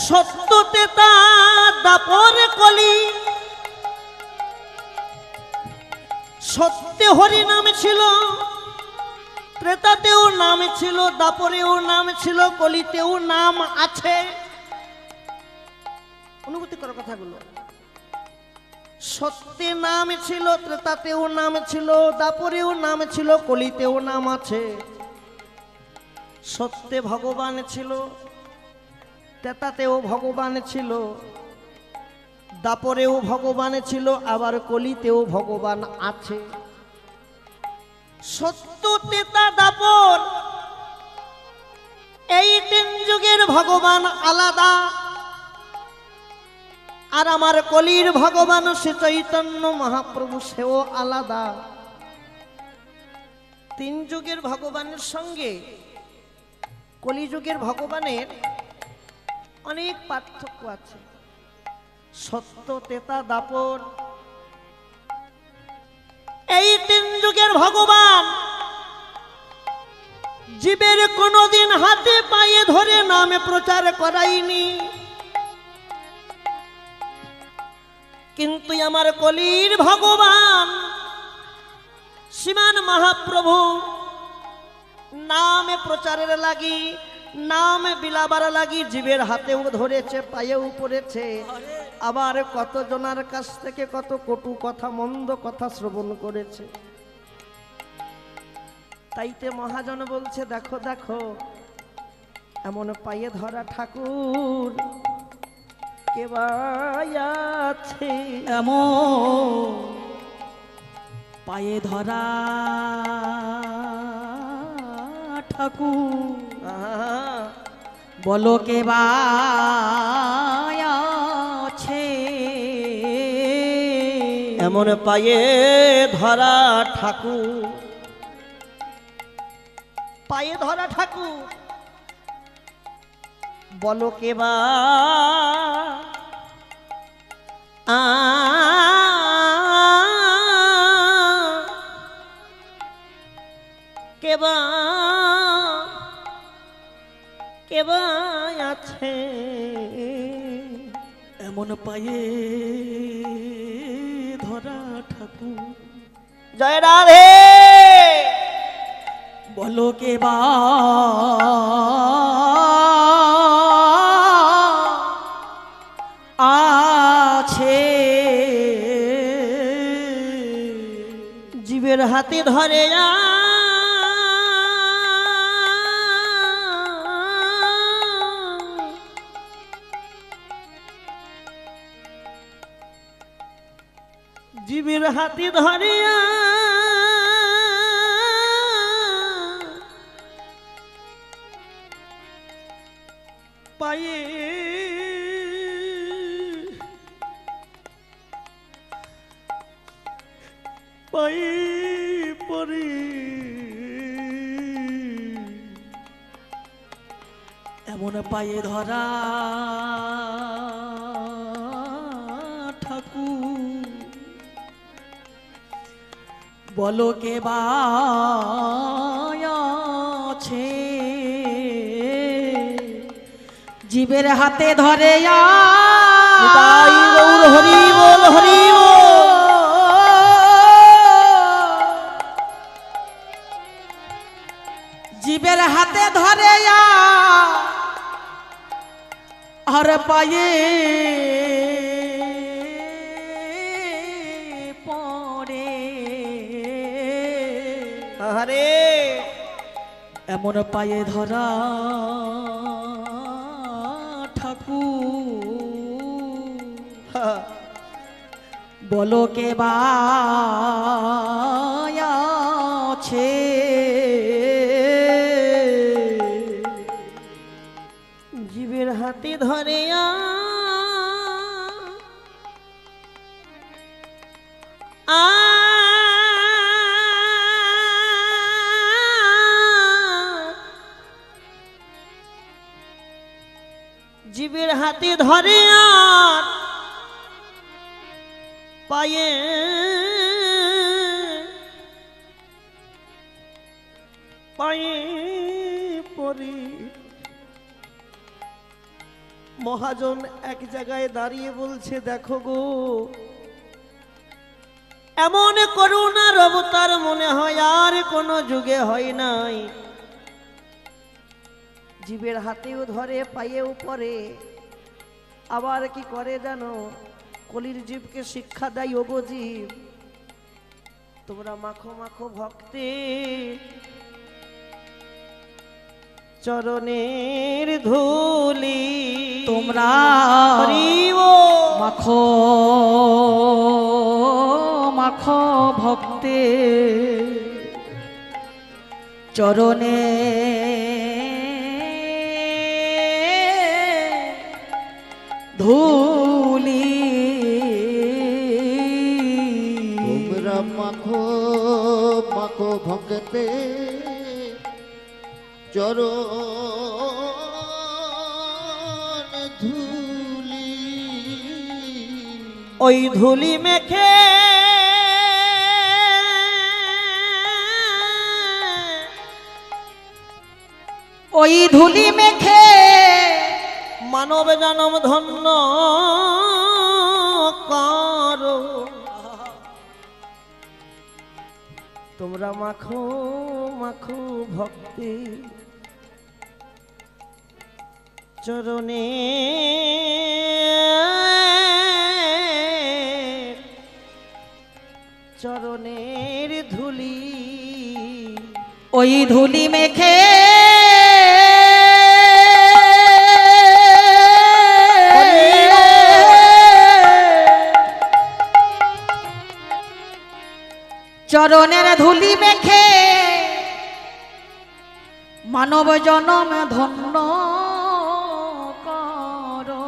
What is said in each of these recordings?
সত্য তেতা দাপর কলি, সত্যে হরি নাম ছিল, ত্রেতাতেও নাম ছিল, দাপরেও নাম ছিল, কলিতেও নাম আছে। অনুভূতি করো কথাগুলো। সত্যে নাম ছিল, ত্রেতাতেও নাম ছিল, দাপরেও নাম ছিল, কলিতেও নাম আছে। সত্যে ভগবান ছিল, ত্রেতাতেও ভগবান ছিল, দাপরেও ভগবান ছিল, আবার কলিতেও ভগবান আছে। সত্য তেতা দাপর এই তিন যুগের ভগবান আলাদা, আর আমার কলির ভগবান শ্রী চৈতন্য মহাপ্রভু সেও আলাদা। তিন যুগের ভগবানের সঙ্গে কলিযুগের ভগবানের অনেক পার্থক্য আছে। সত্য তেতা দাপর এই তিন যুগের ভগবান জীবের কোনদিন হাতে পায়ে ধরে নামে প্রচার করাইনি, কিন্তু আমার কলির ভগবান শ্রীমান মহাপ্রভু নামে প্রচারের লাগি, নাম বিলাবার লাগি জীবের হাতেও ধরেছে, পায়েও পড়েছে, আবার কত জনার কাছ থেকে কত কটু কথা, মন্দ কথা শ্রবণ করেছে। তাইতে মহাজন বলছে, দেখো দেখো এমন পায়ে ধরা ঠাকুর কে আছে, এমন পায়ে ধরা ঠাকুর বলো কে আছে। এমন পায়ে ধরা ঠাকুর, পায়ে ধরা ঠাকুর বলো কে বা কেবা কেবা আছে। এমন পায়ে ধরা ঠাকুর জয় রাধে বলো কে বা আছে। জীবের হাতে ধরে জীবের হাতে ধরে পায়ে পায়ে পরে এমন পায়ে ধরা ঠাকুর বলো কে বা আছে। জীবের হাতে ধরে তাই গৌর হরি বল হরি বল। জীবের হাতে ধরে আর পায়ে পড়ে আরে এমন পায়ে ধরা ঠাকুর বলো কে বা আছে। জীবের হাতে ধরে জীবের হাতে ধরে আর পায়ে পায়ে পড়ি মহাজন এক জায়গায় দাঁড়িয়ে বলছে, দেখো গো, এমন করুণার অবতার মনে হয় আর কোনো যুগে হয় নাই। জীবের হাতেও ধরে, পায়েও পড়ে, আবার কি করে জানো, কলির জীবকে শিক্ষা দেয়, ওগো জীব তোমরা মাখো মাখো ভক্তি চরণের ধুলি, তোমরা মাখো মাখো ভক্তে চরণে ধুলি। তোমরা মাখো মাখো ভক্তে চরণ ধুলি। ওই ধুলি মেখে ওই ধুলি মেখে মানব জনম ধন্য করো। তোমরা মাখো মাখো ভক্তি চরণে চরণের ধুলি। ওই ধুলি মেখে চরণের ধুলি মেখে মানব জনম ধন্য করো।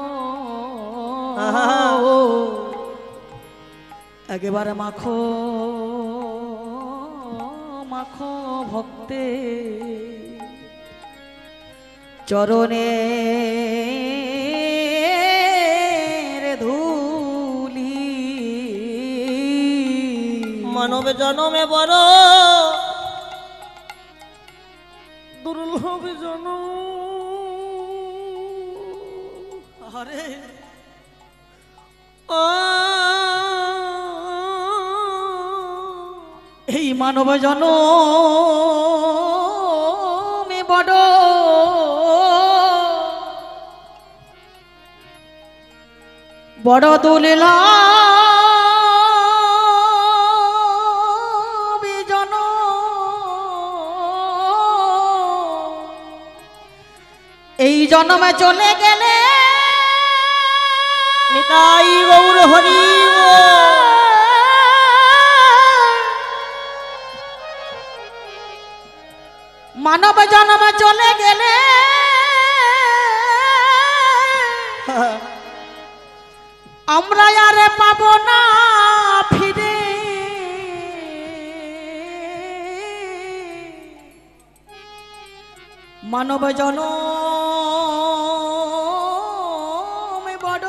একেবারে মাখো মাখো ভক্তে চরণে ধুলি। মানব জনমে বড় দুর্লভ জনম। আরে এই মানব জনমে বড় বড় দুর্লভ এই জন্মে চলে গেলে নিতাই গৌর হরি মানব জন্মে চলে গেলে আমরা আর পাবো না ফিরে। মানব জনম বড়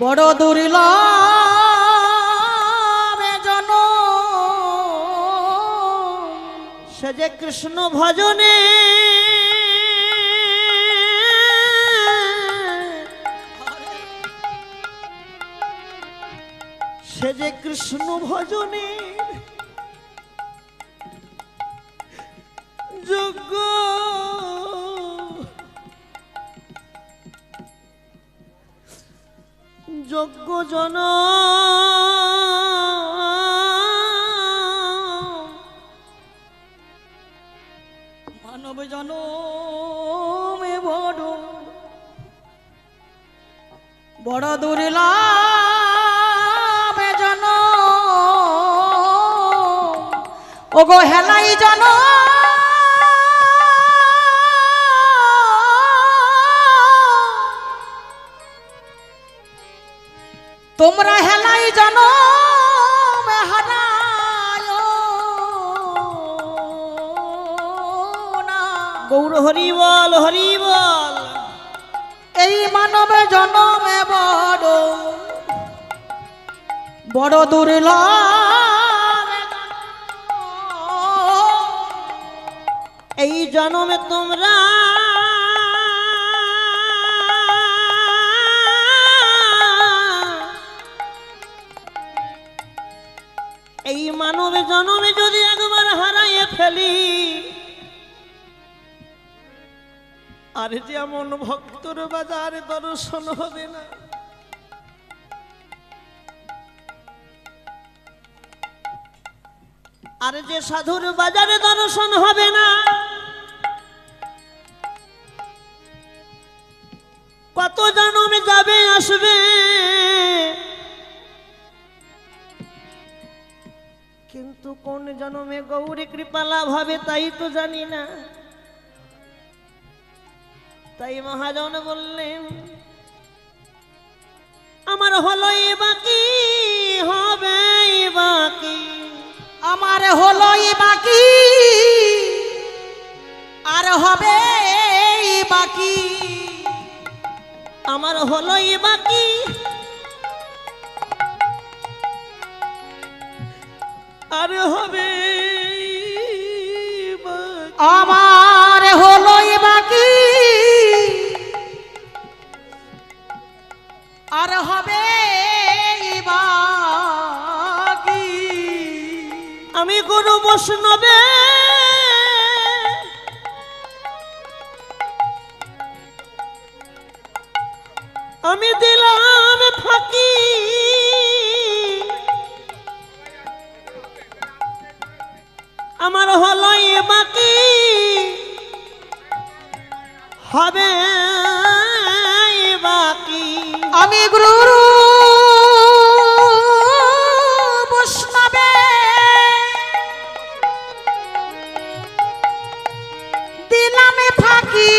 বড় দুর্লভ জনম। সে যে কৃষ্ণ ভজনে সে যে কৃষ্ণ ভজনে যোগ্য যোগ্য জন মানব জনমে বড় বড় দুর্লভ জনম। ওগো হেলাই জনম তোমরা হেলাই জনম হারায় না। গৌর হরি বল হরি বল। এই মানব জনমে বড় বড় দুর্লভ এই জন্মে তোমরা এই মানব জন্মে যদি একবার হারাইয়ে ফেলি, আর যেমন ভক্তর বাজার দর্শন হবে না, আর যে সাধুর বাজারে দর্শন হবে না, কত জন্মে যাবে আসবে, কিন্তু কোন জন্মে গৌরী কৃপা লাভ হবে তাই তো জানি না। তাই মহাজন বললেন আমার হলোই বাকি, হবেই বাকি, আমার হলোই বাকি আর হবে বাকি, আমার হলোই বাকি আর হবে বাকি। আমার হলোই বাকি আর হবে বাকি। আমি গুরু বৈষ্ণবে আমি দিলাম ফাঁকি, আমার হলোই বাকি হবে বাকি। আমি গুরু বৈষ্ণবে দিলাম ফাঁকি,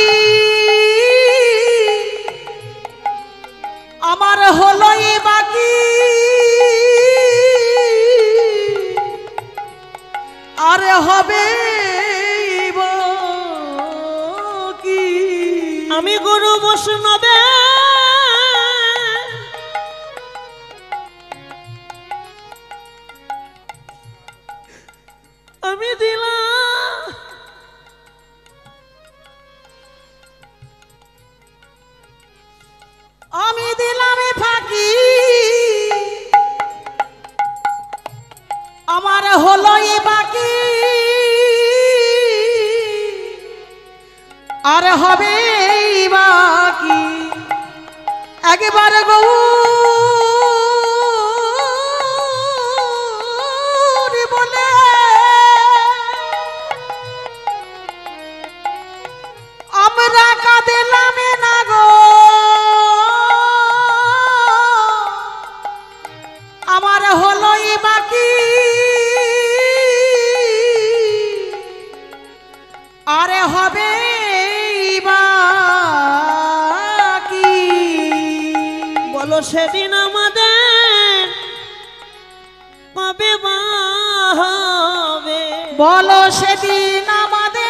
আমার হলোই বাকি আর হবে বাকি। আমি গুরু বৈষ্ণবে আমি দিলাম আমি দিলাম ফাঁকি, আমার হলোই বাকি আর হবে বাকি। একবার গৌর বলে আমরা কাঁদিলাম না গো, আমার হলোই বাকি আরে হবে বাকি। বলো সেদিন আমাদের কবে বা হবে, বলো সেদিন আমাদের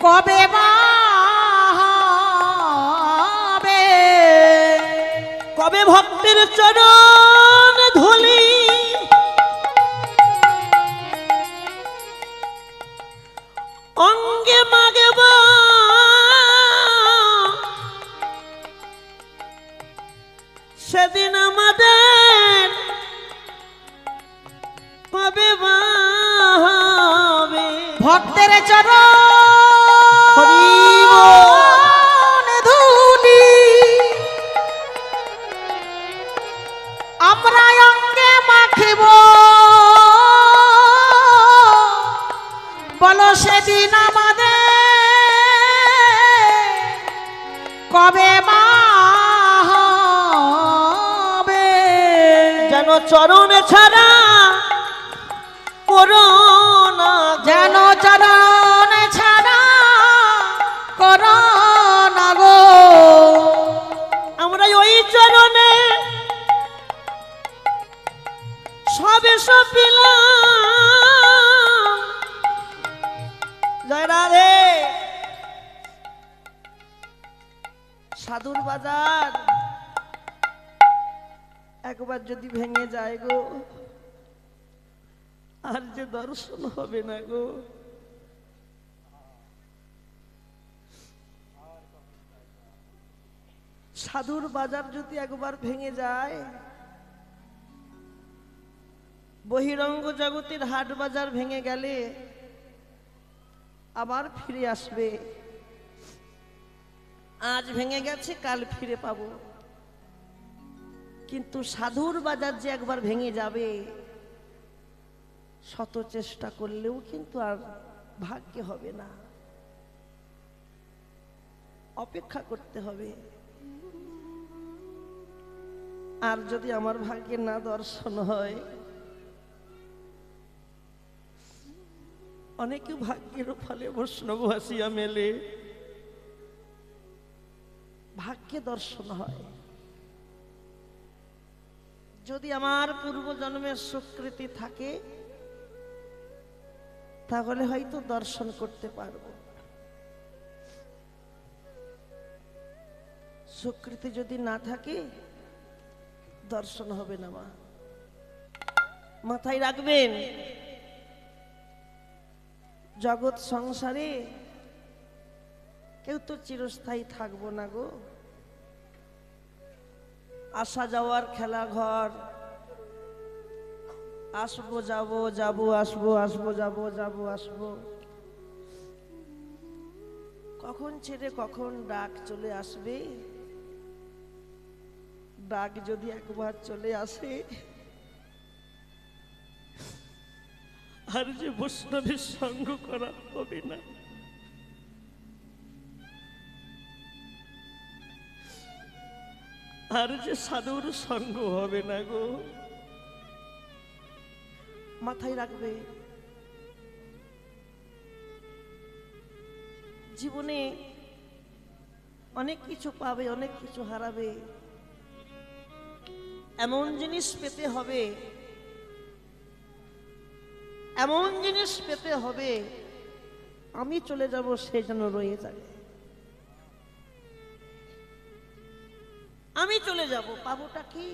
কবে বা হবে, কবে ভক্তের চরণ ধুলি অঙ্গে মাগব, সেদিন আমাদের কবে বা হবে। ভক্তের চরণ হরি বল। ধুলি আমরা অঙ্গে মাখিব, বলো সেদিন আমাদের কবে বা হবে, যেন চরণে ছাড়া করোনা, যেন চরণ ছাড়া করোনা গো। আমরা ওই চরণে সবে সব পেলাম। জয় রাধে। সাধুর বাজার একবার যদি ভেঙে যায় গো, আর যে দর্শন হবে না গো। সাধুর বাজার যদি একবার ভেঙে যায়, বহিরঙ্গ জগতের হাট বাজার ভেঙে গেলে আবার ফিরে আসবে। আজ ভেঙে গেছে, কাল ফিরে পাবো, কিন্তু সাধুর বাজার যে একবার ভেঙে যাবে, শত চেষ্টা করলেও কিন্তু আর ভাগ্যে হবে না, অপেক্ষা করতে হবে। আর যদি আমার ভাগ্যে না দর্শন হয়, অনেকে ভাগ্যের ফলে বৈষ্ণব আসিয়া মেলে, ভাগ্যে দর্শন হয়। যদি আমার পূর্ব জন্মের সুকৃতি থাকে, তাহলে হয়তো দর্শন করতে পারবো। সুকৃতি যদি না থাকে, দর্শন হবে না। মা মাথায় রাখবেন, জগৎ সংসারে কেউ তো চিরস্থায়ী থাকবো না গো। আসা যাওয়ার খেলা ঘর, আসবো যাবো, যাবো আসবো, আসবো যাবো, যাবো আসবো। কখন ছেড়ে কখন ডাক চলে আসবে। ডাক যদি একবার চলে আসে, আর যে বৈষ্ণবের সঙ্গ করা হবে না। আর যে সাধুর সঙ্গ হবে না গো। মাথায় রাখবে, জীবনে অনেক কিছু পাবে, অনেক কিছু হারাবে। এমন জিনিস পেতে হবে, এমন জিনিস পেতে হবে, আমি চলে যাব সে যেন রয়ে যাবে। আমি চলে যাব, পাবোটা কি?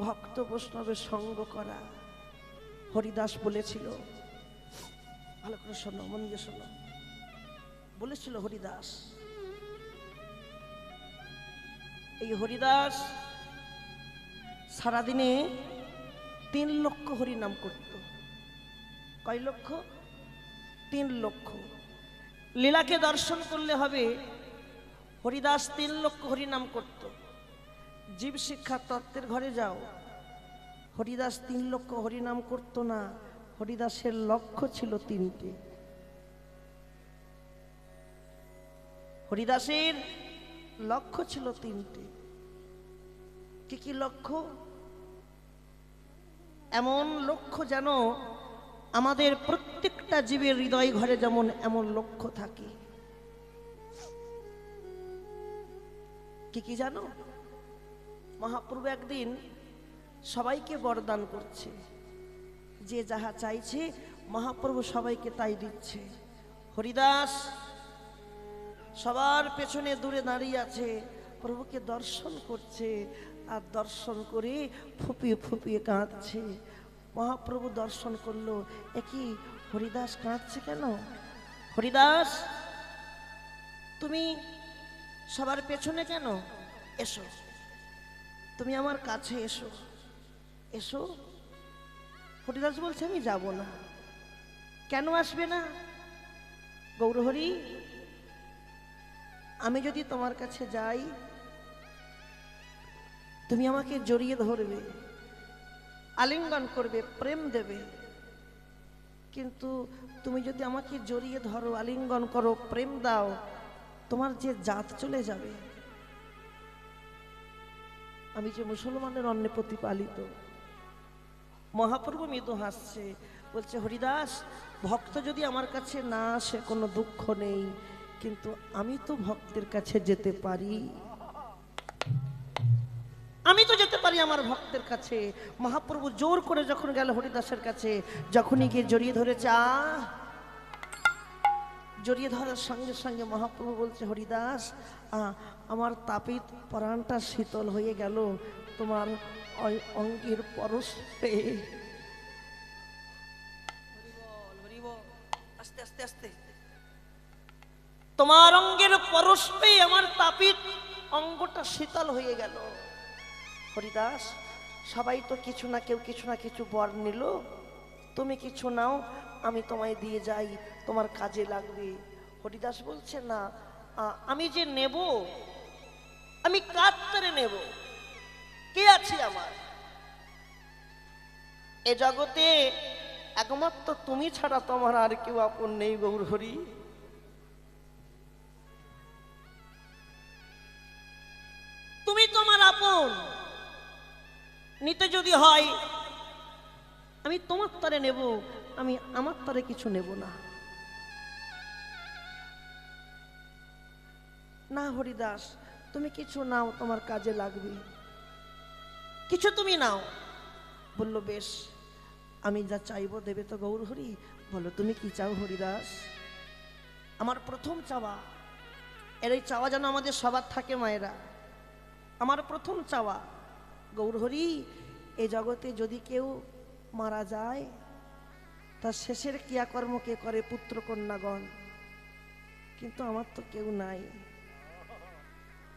ভক্ত বৈষ্ণবের সঙ্গ করা। হরিদাস বলেছিল, ভালো করে শোনো, মন দিয়ে শোনো, বলেছিল হরিদাস, এই হরিদাস সারাদিনে 3 লক্ষ হরিনাম করত। কয় লক্ষ? 3 লক্ষ। লীলাকে দর্শন করলে হবে, হরিদাস 3 লক্ষ হরিনাম করত। জীব শিক্ষা তত্ত্বের ঘরে যাও, হরিদাস 3 লক্ষ হরিনাম করত না। হরিদাসের লক্ষ্য ছিল 3টে। হরিদাসের লক্ষ্য ছিল 3টে। কি কি লক্ষ্য? এমন লক্ষ্য যেন আমাদের প্রত্যেকটা জীবের হৃদয় ঘরে যেমন এমন লক্ষ্য থাকে। কি কি জানো? মহাপ্রভু একদিন সবাইকে বরদান করছে, যে যাহা চাইছে মহাপ্রভু সবাইকে তাই দিচ্ছে। হরিদাস সবার পেছনে দূরে দাঁড়িয়ে আছে, প্রভুকে দর্শন করছে, আর দর্শন করে ফুপিয়ে ফুপিয়ে কাঁদছে। মহাপ্রভু দর্শন করলো, একই হরিদাস কাঁদছে কেন? হরিদাস, তুমি সবার পেছনে কেন? এসো, তুমি আমার কাছে এসো, এসো। হরিদাস বলছে, আমি যাব না। কেন আসবে না? গৌরহরি, আমি যদি তোমার কাছে যাই, তুমি আমাকে জড়িয়ে ধরবে, আলিঙ্গন করবে, প্রেম দেবে। কিন্তু তুমি যদি আমাকে জড়িয়ে ধরো, আলিঙ্গন করো, প্রেম দাও, তোমার যে জাত চলে যাবে। আমি যে মুসলমানের অন্নে প্রতিপালিত। মহাপ্রভু মৃদু হাসছে, বলছে, হরিদাস, ভক্ত যদি আমার কাছে না আসে কোনো দুঃখ নেই, কিন্তু আমি তো ভক্তের কাছে যেতে পারি। আমি তো যেতে পারি আমার ভক্তের কাছে। মহাপ্রভু জোর করে যখন গেল হরিদাসের কাছে, যখনই গিয়ে জড়িয়ে ধরেছে, জড়িয়ে ধরার সঙ্গে সঙ্গে মহাপ্রভু বলছে, হরিদাস, আমার তাপিত পরাণটা শীতল হয়ে গেল তোমার অঙ্গের পরশে। আস্তে আস্তে তোমার অঙ্গের পরশ পেয়ে আমার তাপিত অঙ্গটা শীতল হয়ে গেল। হরিদাস, সবাই তো কিছু না কেউ কিছু না কিছু বর নিল, তুমি কিছু নাও, আমি তোমায় দিয়ে যাই, তোমার কাজে লাগবে। হরিদাস বলছে না, আমি যে নেব, আমি কার তারে নেব? কে আছে আমার এ জগতে? একমাত্র তুমি ছাড়া তোমার আর কেউ আপন নেই গৌর হরি। তুমি তোমার আপন নিতে যদি হয়, আমি তোমার তরে নেব, আমি আমার তরে কিছু নেব না। না হরিদাস, তুমি কিছু নাও, তোমার কাজে লাগবে, কিছু তুমি নাও। বলল বেশ, আমি যা চাইবো দেবে তো গৌর হরি? বলো তুমি কি চাও হরিদাস? আমার প্রথম চাওয়া, এর এই চাওয়া যেন আমাদের সবার থাকে মায়েরা, আমার প্রথম চাওয়া গৌর হরি, এই জগতে যদি কেউ মারা যায়, তার শেষের ক্রিয়াকর্ম কে করে? পুত্র কন্যাগণ। কিন্তু আমার তো কেউ নাই,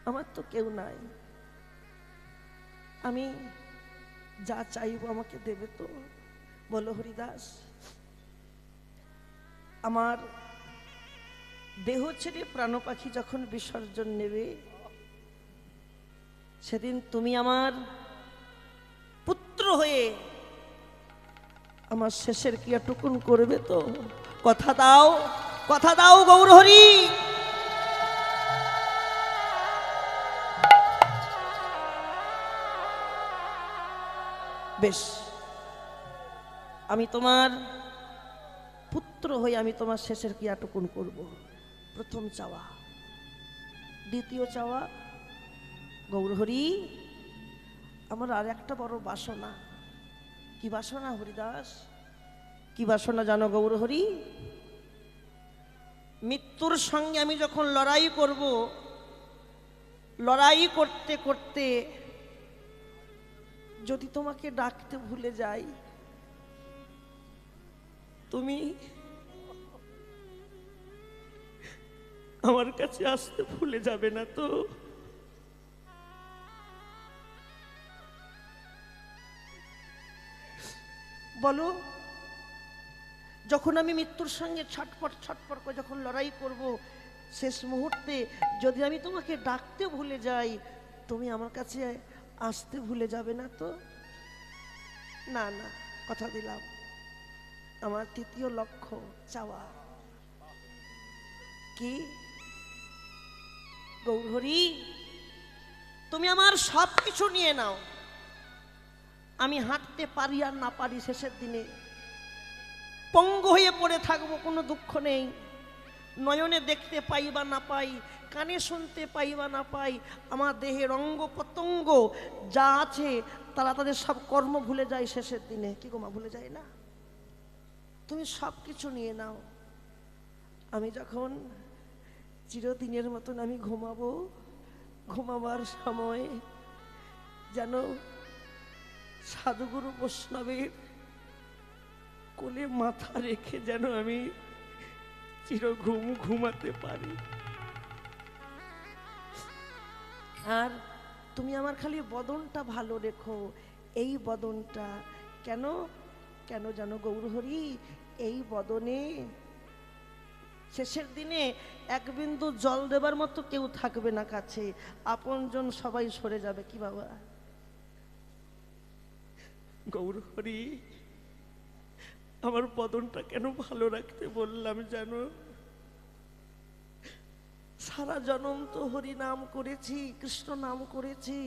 আমার তো কেউ নাই, আমি যা চাইবো আমাকে দেবে তো? বলো হরিদাস, আমার দেহ ছেড়ে প্রাণ পাখি যখন বিসর্জন নেবে, সেদিন তুমি আমার পুত্র হয়ে আমার শেষের ক্রিয়াটুকুন করবে তো? কথা দাও, কথা দাও গৌর হরি। বেশ, আমি তোমার পুত্র হয়ে আমি তোমার শেষের ক্রিয়াটুকুন করব। প্রথম চাওয়া। দ্বিতীয় চাওয়া, গৌর হরি, আমার আর একটা বড় বাসনা। কি বাসনা হরিদাস? কি বাসনা জানো গৌর হরি? মৃত্যুর সঙ্গে আমি যখন লড়াই করব, লড়াই করতে করতে যদি তোমাকে ডাকতে ভুলে যাই, তুমি আমার কাছে আসতে ভুলে যাবে না তো? বলো, যখন আমি মৃত্যুর সঙ্গে ছটপট ছটপট করে যখন লড়াই করব, শেষ মুহূর্তে যদি আমি তোমাকে ডাকতে ভুলে যাই, তুমি আমার কাছে আসতে ভুলে যাবে না তো? না না, কথা দিলাম। আমার তৃতীয় লক্ষ্য চাওয়া কি? গৌর হরি, তুমি আমার সব কিছু নিয়ে নাও, আমি হাঁটতে পারি আর না পারি, শেষের দিনে পঙ্গু হয়ে পড়ে থাকবো, কোনো দুঃখ নেই। নয়নে দেখতে পাই বা না পাই, কানে শুনতে পাই বা না পাই, আমার দেহের অঙ্গ প্রত্যঙ্গ যা আছে তারা তাদের সব কর্ম ভুলে যায় শেষের দিনে। কি গো মা, ভুলে যায় না? তুমি সব কিছু নিয়ে নাও, আমি যখন চিরদিনের মতন আমি ঘুমাবো, ঘুমাবার সময় যেন সাধুগুরু বৈষ্ণবের কোলে মাথা রেখে যেন আমি চির ঘুম ঘুমাতে পারি। আর তুমি আমার খালি বদনটা ভালো রেখো, এই বদনটা। কেন কেন জানো গৌর হরি? এই বদনে শেষের দিনে এক বিন্দু জল দেবার মতো কেউ থাকবে না কাছে, আপনজন সবাই সরে যাবে। কি বাবা গৌর হরি, আমার বদনটা কেন ভালো রাখতে বললাম জানো? সারা জনম তো হরি নাম করেছি, কৃষ্ণ নাম করেছি,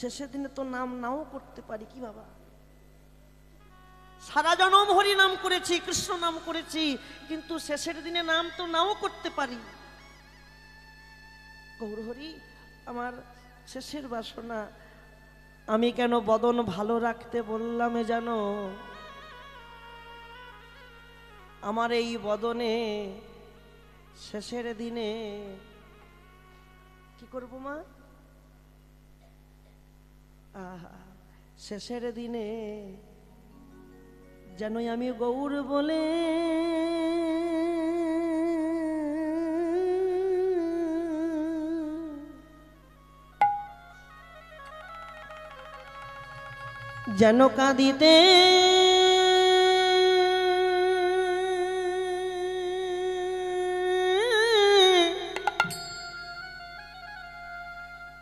শেষের দিনে তো নাম নাও করতে পারি। কি বাবা, সারা জনম হরি নাম করেছি, কৃষ্ণ নাম করেছি, কিন্তু শেষের দিনে নাম তো নাও করতে পারি। গৌর হরি, আমার শেষের বাসনা, আমি কেন বদন ভালো রাখতে বললাম জানো? আমার এই বদনে শেষের দিনে কি করব মা? শেষের দিনে যেন আমি গৌর বলে যেন কাঁদিতে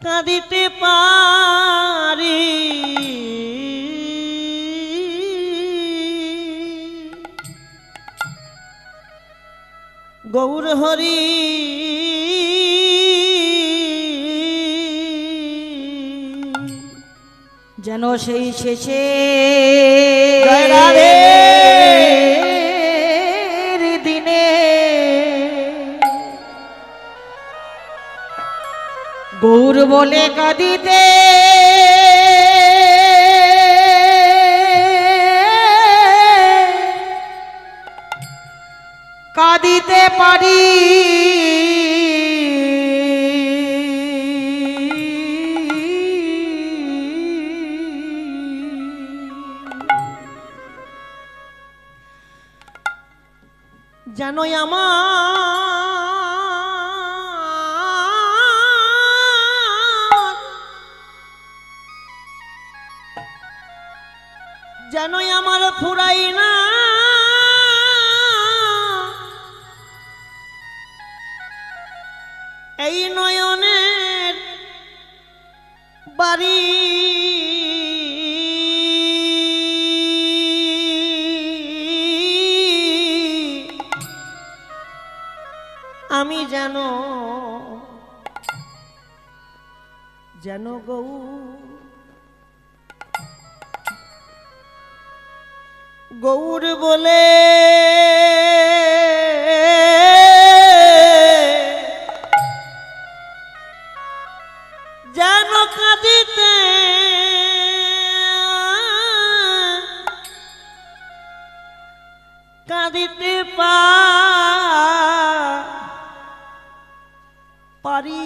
কাঁদিতে পারি গৌর হরি যেন সেই শেষে জয় রাধে দিনে গৌর বলে কাঁদিতে কাঁদিতে পারি যেন আমার যেন আমার ফুরাই না এই নয়নের বাড়ি আমি যেন যেন গৌর বলে যেন কাঁদিতে কাঁদিতে পারি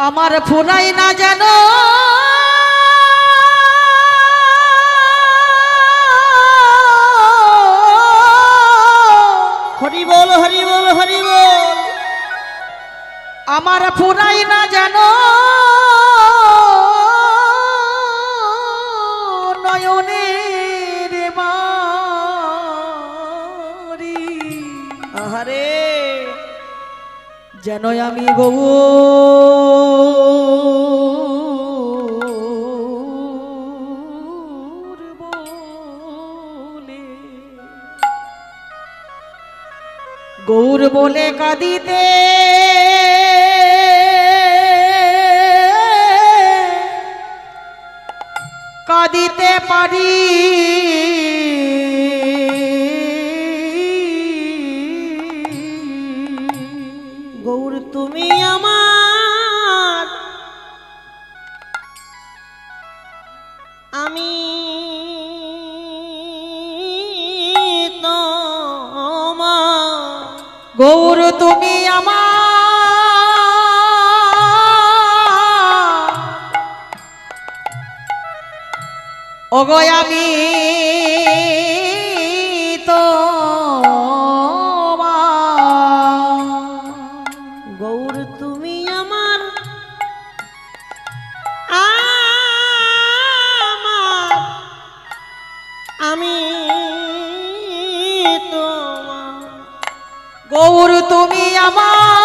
আমার ফুরাই না যেন হরি বল হরি বল হরি বল আমার ফুরাই না যেন নয়নের বাড়ি আহারে যেন আমি গৌর বলে গৌর বলে কাঁদিতে কাঁদিতে পারি গৌর তুমি আমার আমি তোমার গৌর তুমি আমার ওগো আমি গৌর তুমি আমার আমি তোমার গৌর তুমি আমার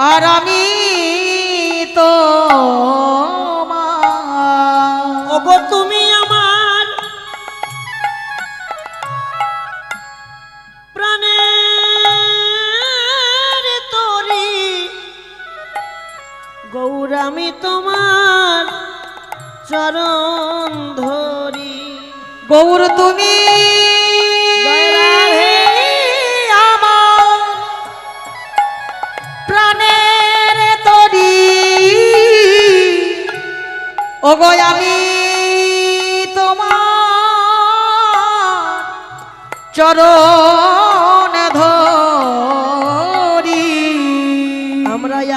আর আমি ওগো তুমি আমার প্রাণের তরি গৌর আমি তোমার চরণ ধরি গৌর তুমি জয় রাধে আমার প্রাণের তরি ওগো আমি তোমার চরণ ধরি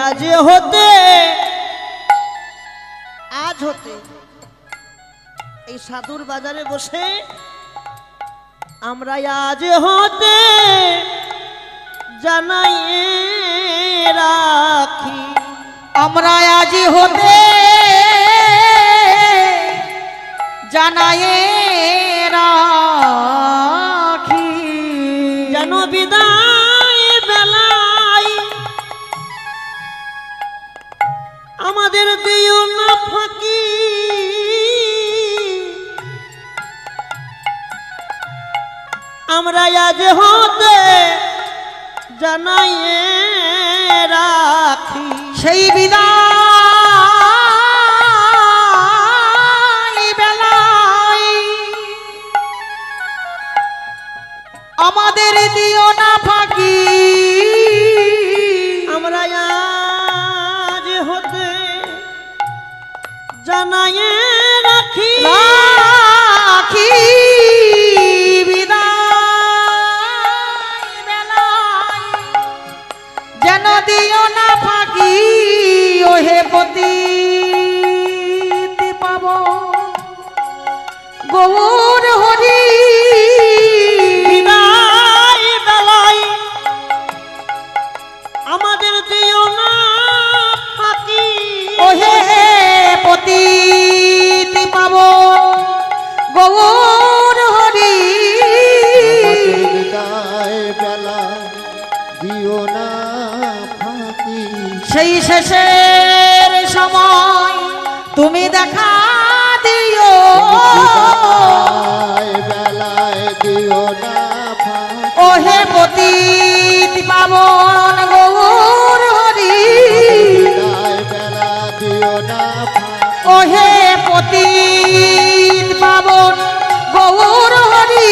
আজ হতে এই সাধুর বাজারে বসে আমরা আজ হতে জানাই রাখি, আমরা আজি হতে জানায়ে রাখি, যেন বিদায় বেলায় আমাদের দিও না ফাঁকি। আমরা আজ হতে জানাই রাখি, সেই বিদায় বেলায় আমাদের দিও না ফাঁকি। আমরা আজ হতে জানাই রাখি, রাখি বিদায় বেলায় যেন দিও না ফাঁকি। ওহে পতিত পাব গৌর হরি, বিদায় বেলায় আমাদের দিও না ফাঁকি। ওহে পতিত পাব গৌর হরি, আমাদের বিদায় বেলা দিও না ফাঁকি। সেই শেষের সময় তুমি দেখা দিও, বিদায় বেলায় দিও না ফাঁকি। ওহে পতিত পাবন গৌর হরি, বিদায় বেলা দিও না ফাঁকি। ওহে পতিত পাবন গৌর হরি,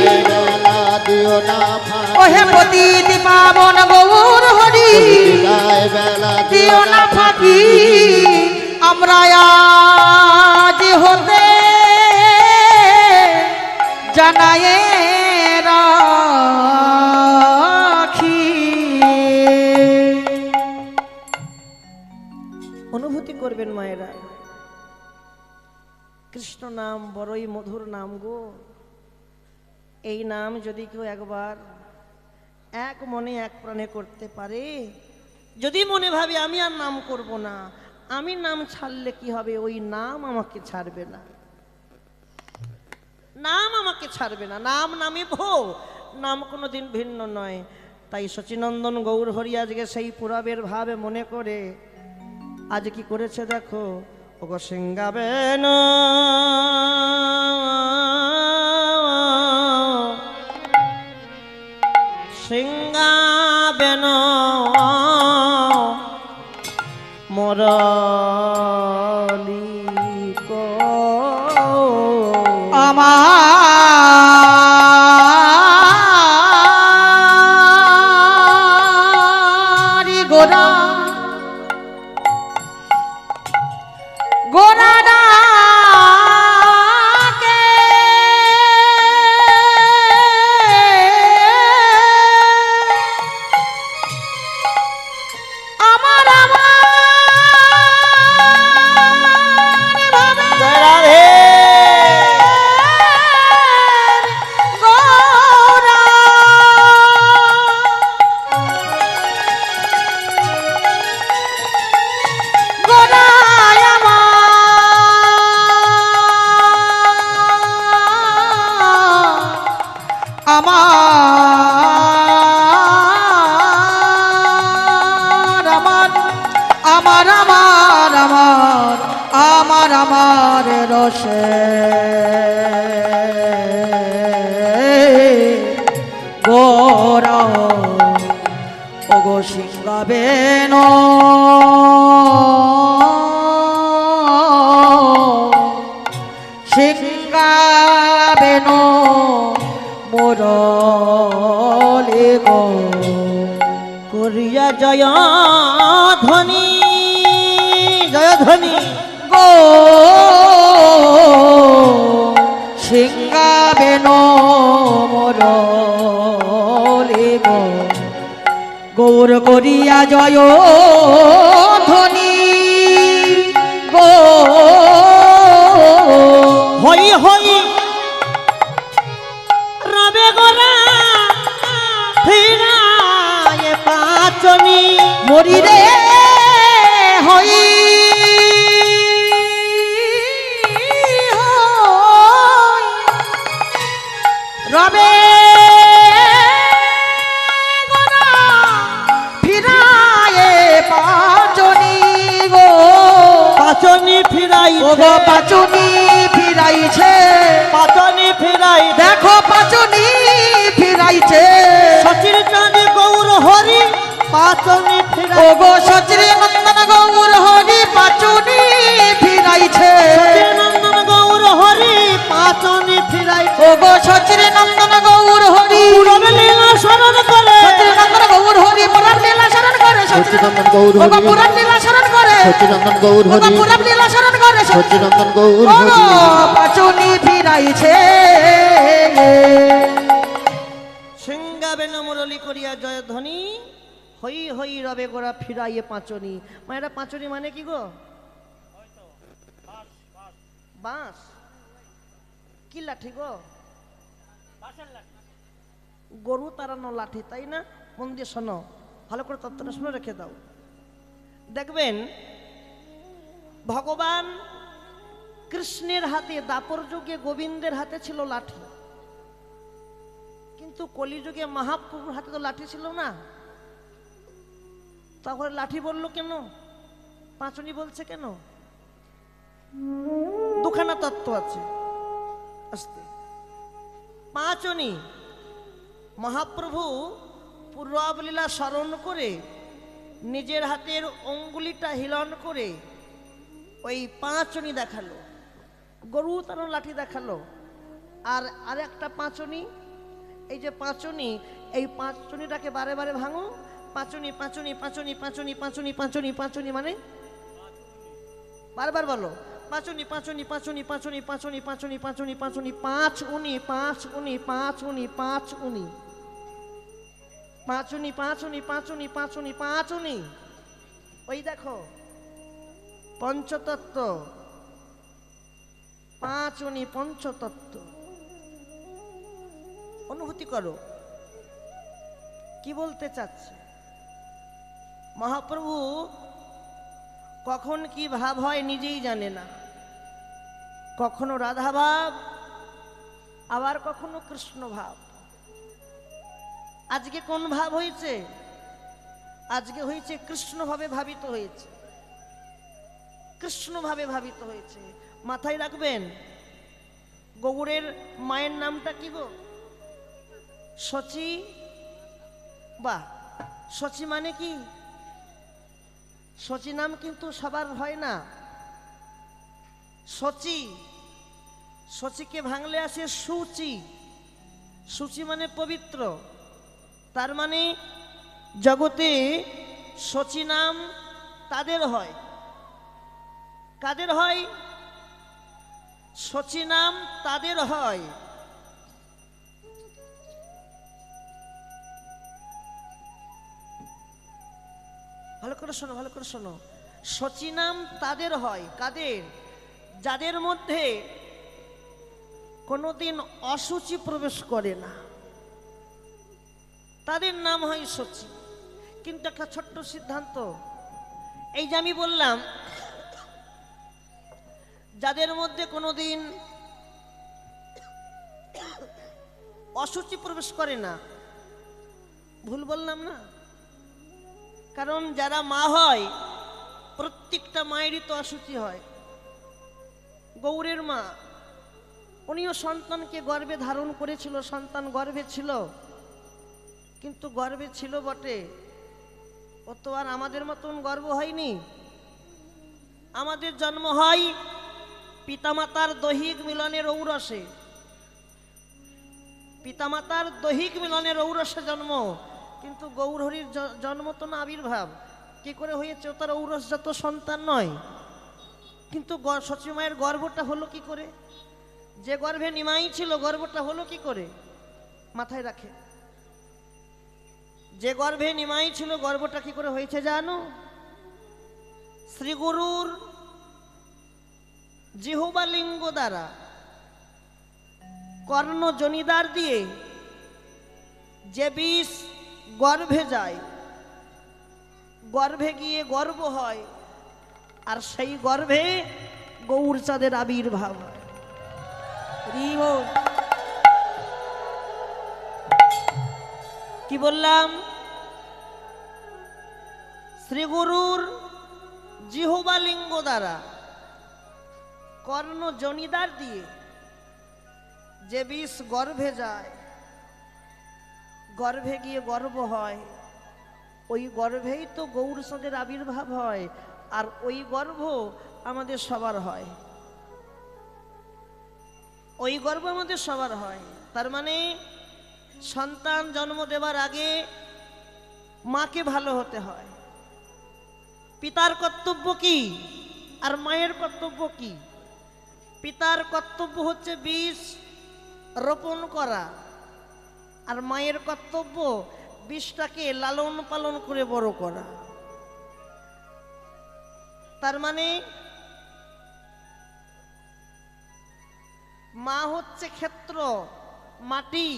বিদায় বেলা দিও না ফাঁকি। ওহে পতিত পাবন গৌর হরি, বিদায় বেলা দিও না ফাঁকি। আমরা আজ হতে জানায়ে রাখি। অনুভূতি করবেন মায়েরা, কৃষ্ণ নাম বড়ই মধুর নাম গো। এই নাম যদি কেউ একবার এক মনে এক প্রাণে করতে পারে, যদি মনে ভাবে আমি আর নাম করব না, আমি নাম ছাড়লে কি হবে, ওই নাম আমাকে ছাড়বে না, নাম আমাকে ছাড়বে না। নাম নামে ভো, নাম কোনোদিন ভিন্ন নয়। তাই সচিনন্দন গৌর হরি আজকে সেই পুরাবের ভাবে মনে করে আজ কি করেছে দেখো, ওগো সিংগাবেন সিংগাবেন মরলি কো আমার গোরা গোরা ডাকে আমার ভাবে রাধে গোরা গোরায় আমার রসে গোরা ওগো সিংগাবেন সিংগাবেন মোরলে গো করিয়া জয় ধ্বনি জয় ধ্বনি গো সিংগাবেন মোরলে গো গৌর করিয়া জয় ধ্বনি গো হই হই রবে গোরা ফিরায় পাচনি মরি রে হই রবে গোরা ফিরায়ে পাচনি গো পাচনি ফিরাই ও গো পাচনি ফিরাইছে পাচনি ফিরাই দেখো পাচনি ফিরাইছে সচির চাঁদি গৌর হরি পাচনি ও ফিরাই গো সচির নন্দন গৌর হরি পাচনি ফিরাইছে নন্দন গৌর হরি পাচনি ফিরাই ও গো সচির নন্দন গৌর হরি রবে লীলা স্মরণ করে সচির নন্দন গৌর হরি পুরাণ লীলা শরণ করে সচিনন্দন গৌর ও গো হরি পুরাণ লীলা শরণ করে সচিনন্দন গৌর ও গো হরি পুরাণ লীলা শরণ করে সচিনন্দন গৌর ও গো হরি পাচনি ফিরাইছে সিংহাবেন মুরলি করিয়া জয় ধ্বনি হই হই রবে গোরা ফিরাইয়ে পাচনি মায়েরা পাচনি মানে কি গো বাঁশ কি লাঠি গো গরু তাড়ানো লাঠি তাই না মন দিয়ে শোনো ভালো করে তত্ত্বটা শুনে রেখে দাও দেখবেন ভগবান কৃষ্ণের হাতে দাপর যুগে গোবিন্দের হাতে ছিল লাঠি কিন্তু কলিযুগে মহাপ্রভুর হাতে তো লাঠি ছিল না তাহলে লাঠি বললো কেন পাঁচনি বলছে কেন দুখানা তত্ত্ব আছে আস্তে পাঁচনি মহাপ্রভু পূর্বাবলীলা স্মরণ করে নিজের হাতের অঙ্গুলিটা হিলন করে ওই পাঁচনি দেখালো গরু তার লাঠি দেখালো আর আরেকটা পাঁচনি এই যে পাঁচনি এই পাঁচনিটাকে বারে বারে ভাঙো পাঁচনি পাঁচনি পাঁচনি পাঁচনি পাঁচনি পাঁচনি পাঁচনি মানে বারবার বলো পাঁচনি পাঁচনি পাঁচনি পাঁচনি পাঁচনি পাঁচনি পাঁচনি পাঁচনি পাঁচ উনি পাঁচ উনি পাঁচ উনি পাঁচ উনি পাঁচনি পাঁচনি পাঁচনি পাঁচনি পাঁচনি ওই দেখো পঞ্চতত্ত্ব পাঁচনি পঞ্চতত্ত্ব অনুভূতি করো কি বলতে চাচ্ছে মহাপ্রভু কখন কি ভাব হয় নিজেই জানে না কখনো রাধা ভাব আবার কখনো কৃষ্ণ ভাব আজকে কোন ভাব হয়েছে আজকে হয়েছে কৃষ্ণ ভাবে ভাবিত হয়েছে কৃষ্ণ ভাবে ভাবিত হয়েছে মাথায় রাখবেন গৌড়ের মায়ের নামটা কি গো সচি বা সচি মানে কি সচি নাম কিন্তু সবার হয় না সচি সচিকে ভাঙলে আসে সুচি সুচি মানে পবিত্র তার মানে জগতে সচি নাম তাদের হয় কাদের হয় সচি নাম তাদের হয় ভালো করে শোনো ভালো করে শোনো সচি নাম তাদের হয় কাদের যাদের মধ্যে কোনোদিন অসুচি প্রবেশ করে না তাদের নাম হয় সচি কিন্তু একটা ছোট্ট সিদ্ধান্ত এই যে আমি বললাম যাদের মধ্যে কোনোদিন অসুচি প্রবেশ করে না ভুল বললাম না কারণ যারা মা হয় প্রত্যেকটা মায়েরই তো অসুচি হয় গৌরের মা উনিও সন্তানকে গর্ভে ধারণ করেছিল সন্তান গর্ভে ছিল কিন্তু গর্ভে ছিল বটে ও তো আর আমাদের মতন গর্ভ হয়নি আমাদের জন্ম হয় পিতামাতার দৈহিক মিলনের ঔরসে পিতামাতার দৈহিক মিলনের ঔরসে জন্ম কিন্তু গৌরহরির জন্ম তো না আবির্ভাব কি করে হয়েছে ও তার ঔরসজাত সন্তান নয় কিন্তু সচী মায়ের গর্ভটা হলো কি করে যে গর্ভে নিমাই ছিল গর্ভটা হলো কি করে মাথায় রাখে যে গর্ভে নিমাই ছিল, গর্ভটা কি করে হয়েছে জানো? শ্রীগুরুর জিহ্বা লিঙ্গ দ্বারা কর্ণ জনিদার দিয়ে যে বিষ গর্ভে যায়, গর্ভে গিয়ে গর্ভ হয়, আর সেই গর্ভে গৌরচাঁদের আবির্ভাব হয়। কি বললাম? শ্রীগুরুর জিহ্বা লিঙ্গ দ্বারা কর্ণ জনিদার দিয়ে যে বিষ গর্ভে যায়, গর্ভে গিয়ে গর্ভ হয়, ওই গর্ভেই তো গৌরচাঁদের আবির্ভাব হয়, আর ওই গর্ভ আমাদের সবার হয়, ওই গর্ভ আমাদের সবার হয়। তার মানে সন্তান জন্ম দেবার আগে মাকে ভালো হতে হয়। পিতার কর্তব্য কি আর মায়ের কর্তব্য কি? পিতার কর্তব্য হচ্ছে বীজ রোপণ করা, আর মায়ের কর্তব্য বীজটাকে লালন পালন করে বড় করা। তার মানে মা হচ্ছে ক্ষেত্র, মাটি,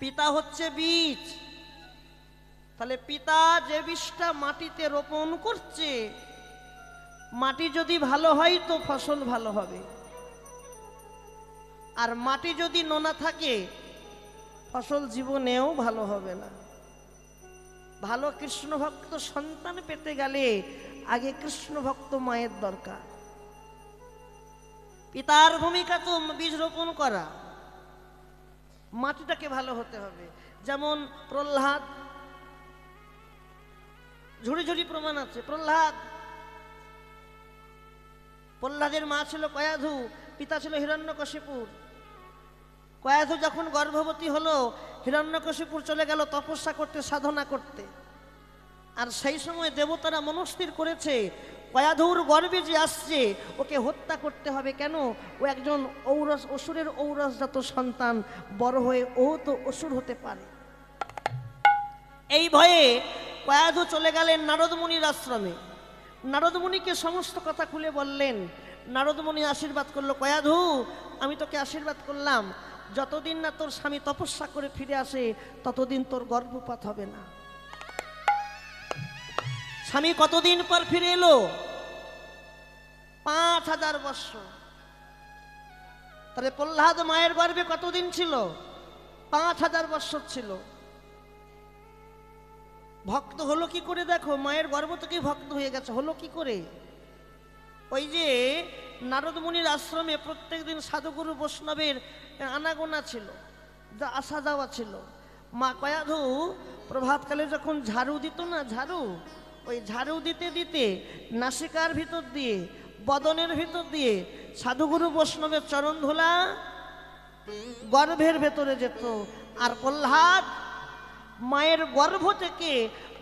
পিতা হচ্ছে বীজ। তাহলে পিতা যে বীজটা মাটিতে রোপণ করছে, মাটি যদি ভালো হয় তো ফসল ভালো হবে, আর মাটি যদি নোনা থাকে ফসল জীবনেও ভালো হবে না। ভালো কৃষ্ণ ভক্ত সন্তান পেতে গেলে আগে কৃষ্ণ ভক্ত মায়ের দরকার। পিতার ভূমিকা তো বীজ রোপণ করা, মাটিটাকে ভালো হতে হবে। যেমন প্রহ্লাদ, ঝুড়ি ঝুড়ি প্রমাণ আছে। প্রহ্লাদের মা ছিল কয়াধু, পিতা ছিল হিরণ্যকশিপুর। কয়াধু যখন গর্ভবতী হলো, হিরণ্যকশিপুর চলে গেল তপস্যা করতে, সাধনা করতে। আর সেই সময় দেবতারা মনস্থির করেছে কয়াধুর গর্ভে যে আসছে ওকে হত্যা করতে হবে। কেন? ও একজন ঔরস, অসুরের ঔরসজাত সন্তান, বড় হয়ে ও তো অসুর হতে পারে। এই ভয়ে কয়াধু চলে গেলেন নারদ মুনির আশ্রমে। নারদ মুনিকে সমস্ত কথা খুলে বললেন। নারদ মুনি আশীর্বাদ করলো, কয়াধু আমি তোকে আশীর্বাদ করলাম, যতদিন না তোর স্বামী তপস্যা করে ফিরে আসে ততদিন তোর গর্ভপাত হবে না। স্বামী কতদিন পর ফিরে এলো? 5000 বৎসর। তাহলে প্রহ্লাদ মায়ের গর্ভে কতদিন ছিল? 5000 বৎসর ছিল। ভক্ত হলো কি করে? দেখো, মায়ের গর্ভ থেকেই ভক্ত হয়ে গেছে। হলো কি করে? ওই যে নারদ মুনির আশ্রমে প্রত্যেকদিন সাধুগুরু বৈষ্ণবের আনাগোনা ছিল, যা আসা যাওয়া ছিল। মা কয়াধু প্রভাতকালে যখন ঝাড়ু দিত না, ঝাড়ু, ওই ঝাড়ু দিতে দিতে নাসিকার ভিতর দিয়ে, বদনের ভিতর দিয়ে সাধুগুরু বৈষ্ণবের চরণ ধুলা গর্ভের ভেতরে যেত। আর প্রহ্লাদ মায়ের গর্ভ থেকে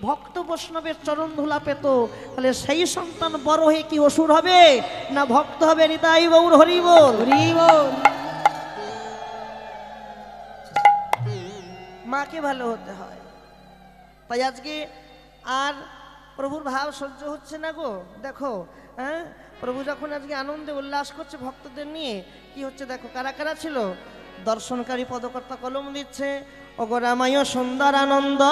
ভক্ত বৈষ্ণবের চরণ ধুলা পেত। তাহলে সেই সন্তান বড় হয়ে কি অসুর হবে না ভক্ত হবে? হৃদয় গৌর হরি বল, হরি বল। মাকে ভালো হতে হয়। তাই আজকে আর প্রভুর ভাব সহ্য হচ্ছে না গো। দেখো, হ্যাঁ, প্রভু যখন আজকে আনন্দে উল্লাস করছে ভক্তদের নিয়ে, কি হচ্ছে দেখো। কারা কারা ছিল? দর্শনকারী পদকর্তা কলম দিচ্ছে, ওগো রামায় সুন্দর আনন্দ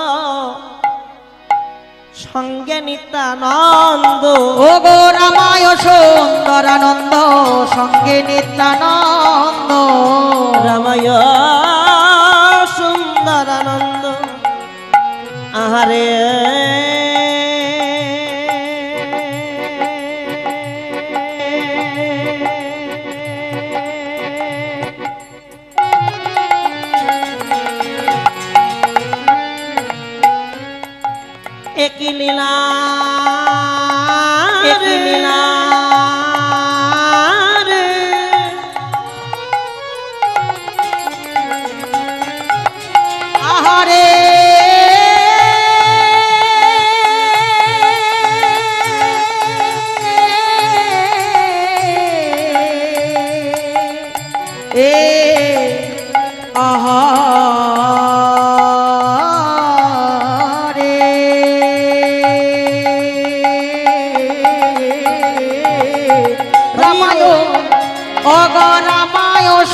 সঙ্গে নিত্যানন্দ, ওগো রামায় সুন্দর আনন্দ সঙ্গে নিত্যানন্দ, রামায় সুন্দর আনন্দ। আহারে একই লীলা, একই লীলা রে। আহারে আহা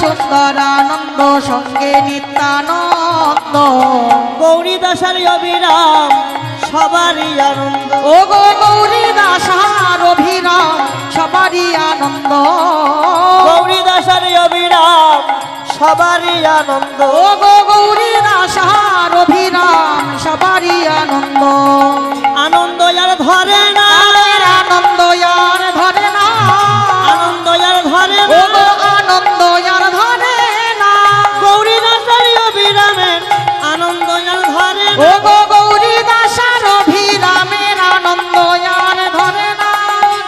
সুন্দরানন্দ সঙ্গে নিত্যানন্দ গৌরী দাসার অবিরাম সবারই আনন্দ। ও গো গৌরী দাসার অভিরাম সবারই আনন্দ গৌরী দাসার অবিরাম সবারই আনন্দ। ও গো গৌরী দাসার অভিরাম সবারই আনন্দ আনন্দ আর ধরে না, আনন্দ আর ধরে না আনন্দ আর ধরে ও না। গো আনন্দ আর ধরে না গৌরী দাসার অবিরামের আনন্দ আর ধরে ও না। গো গৌরী দাসার অভিরামের আনন্দ আর ধরে না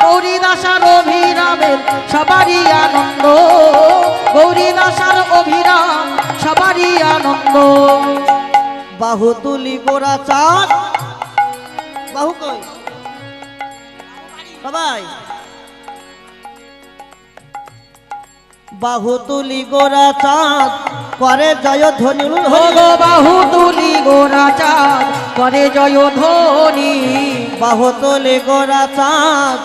গৌরী দাসার অভিরামের সবারই আনন্দ গৌরী দাসার অভিরাম সবারই আনন্দ বাহু তুলি গোরা চাঁদ, বাহু কই সবাই, বাহু তুলি গোরা চাঁদ করে জয় ধ্বনি। ও গো বাহু তুলি গোরা চাঁদ করে জয় ধ্বনি বাহু তুলি গোরা চাঁদ।